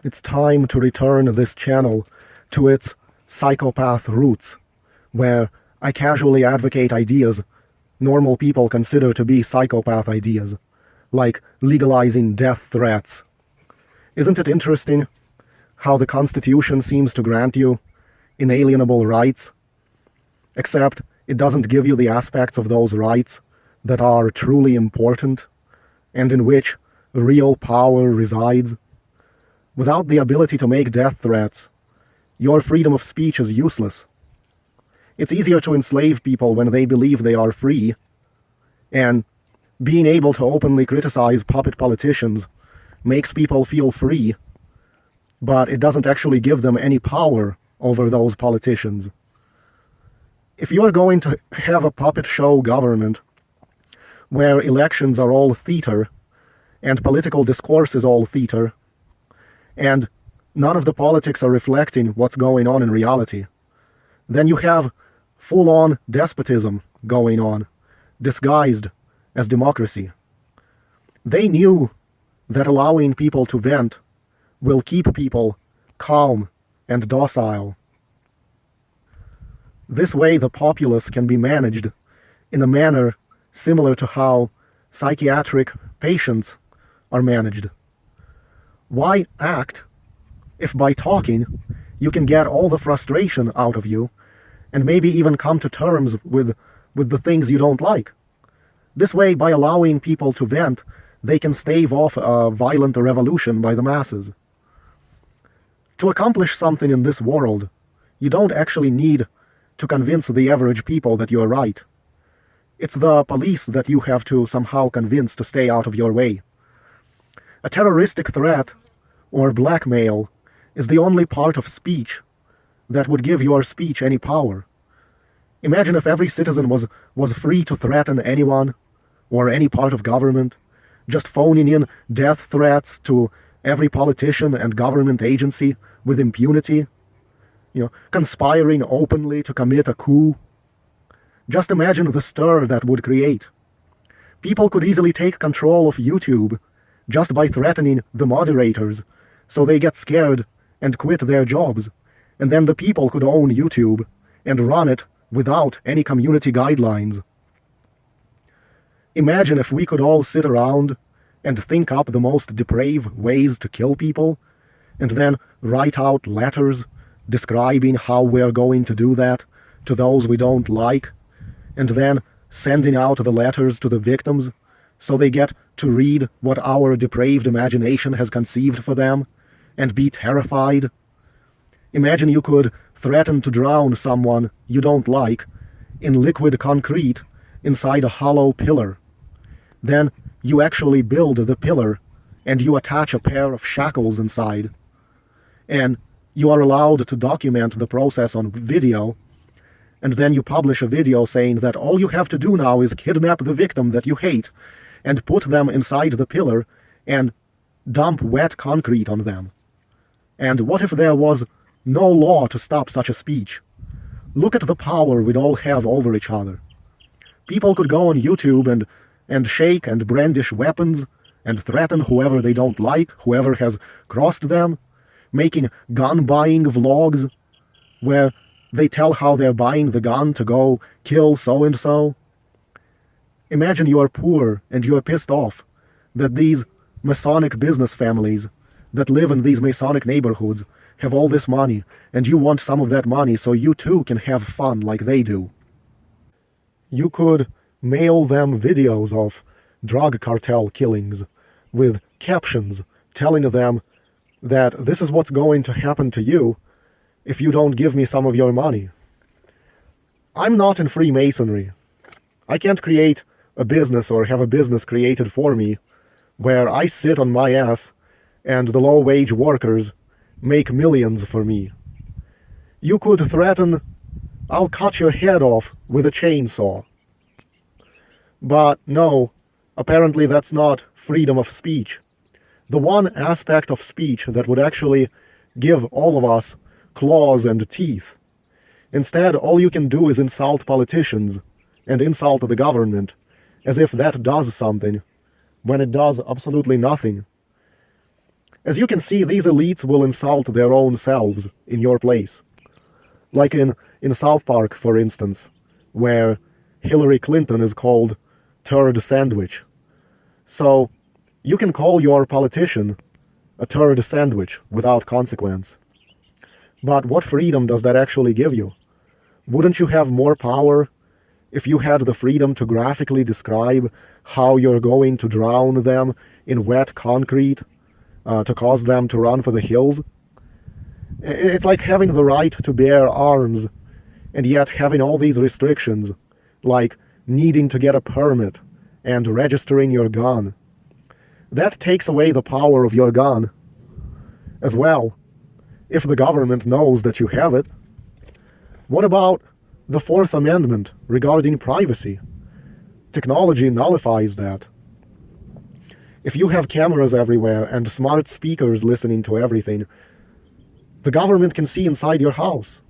It's time to return this channel to its psychopath roots, where I casually advocate ideas normal people consider to be psychopath ideas, like legalizing death threats. Isn't it interesting how the Constitution seems to grant you inalienable rights, except it doesn't give you the aspects of those rights that are truly important and in which real power resides? Without the ability to make death threats, your freedom of speech is useless. It's easier to enslave people when they believe they are free, and being able to openly criticize puppet politicians makes people feel free, but it doesn't actually give them any power over those politicians. If you are going to have a puppet show government where elections are all theater and political discourse is all theater, and none of the politics are reflecting what's going on in reality, then you have full-on despotism going on, disguised as democracy. They knew that allowing people to vent will keep people calm and docile. This way the populace can be managed in a manner similar to how psychiatric patients are managed. Why act if by talking you can get all the frustration out of you and maybe even come to terms with the things you don't like? This way, by allowing people to vent, they can stave off a violent revolution by the masses. To accomplish something in this world, you don't actually need to convince the average people that you're right. It's the police that you have to somehow convince to stay out of your way. A terroristic threat or blackmail is the only part of speech that would give your speech any power. Imagine if every citizen was free to threaten anyone or any part of government, just phoning in death threats to every politician and government agency with impunity, conspiring openly to commit a coup. Just imagine the stir that would create. People could easily take control of YouTube just by threatening the moderators, so they get scared and quit their jobs, and then the people could own YouTube and run it without any community guidelines. Imagine if we could all sit around and think up the most depraved ways to kill people, and then write out letters describing how we're going to do that to those we don't like, and then sending out the letters to the victims so they get to read what our depraved imagination has conceived for them and be terrified. Imagine you could threaten to drown someone you don't like in liquid concrete inside a hollow pillar. Then you actually build the pillar and you attach a pair of shackles inside. And you are allowed to document the process on video, and then you publish a video saying that all you have to do now is kidnap the victim that you hate and put them inside the pillar and dump wet concrete on them. And what if there was no law to stop such a speech? Look at the power we'd all have over each other. People could go on YouTube and shake and brandish weapons and threaten whoever they don't like, whoever has crossed them, making gun-buying vlogs where they tell how they're buying the gun to go kill so-and-so. Imagine you are poor and you are pissed off that these Masonic business families that live in these Masonic neighborhoods have all this money, and you want some of that money so you too can have fun like they do. You could mail them videos of drug cartel killings with captions telling them that this is what's going to happen to you if you don't give me some of your money. I'm not in Freemasonry. I can't create a business or have a business created for me where I sit on my ass and the low-wage workers make millions for me. You could threaten, I'll cut your head off with a chainsaw. But no, apparently that's not freedom of speech. The one aspect of speech that would actually give all of us claws and teeth. Instead, all you can do is insult politicians and insult the government, as if that does something, when it does absolutely nothing. As you can see, these elites will insult their own selves in your place. Like in South Park, for instance, where Hillary Clinton is called turd sandwich. So you can call your politician a turd sandwich without consequence. But what freedom does that actually give you? Wouldn't you have more power if you had the freedom to graphically describe how you're going to drown them in wet concrete to cause them to run for the hills? It's like having the right to bear arms and yet having all these restrictions, like needing to get a permit and registering your gun. That takes away the power of your gun as well, if the government knows that you have it. What about the Fourth Amendment regarding privacy? Technology nullifies that. If you have cameras everywhere and smart speakers listening to everything, the government can see inside your house.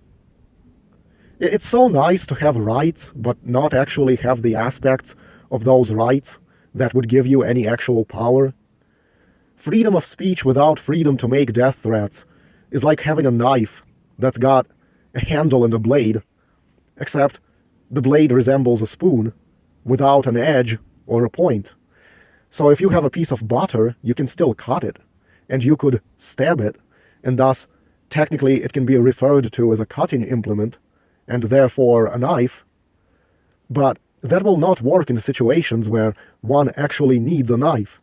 It's so nice to have rights, but not actually have the aspects of those rights that would give you any actual power. Freedom of speech without freedom to make death threats is like having a knife that's got a handle and a blade, except the blade resembles a spoon without an edge or a point. So if you have a piece of butter, you can still cut it, and you could stab it, and thus technically it can be referred to as a cutting implement, and therefore a knife. But that will not work in situations where one actually needs a knife,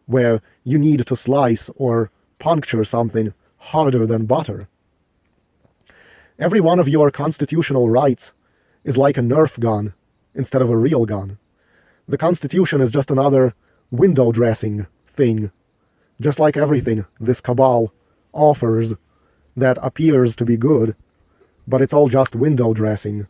where you need to slice or puncture something harder than butter. Every one of your constitutional rights is like a Nerf gun instead of a real gun. The Constitution is just another window dressing thing, just like everything this cabal offers that appears to be good, but it's all just window dressing.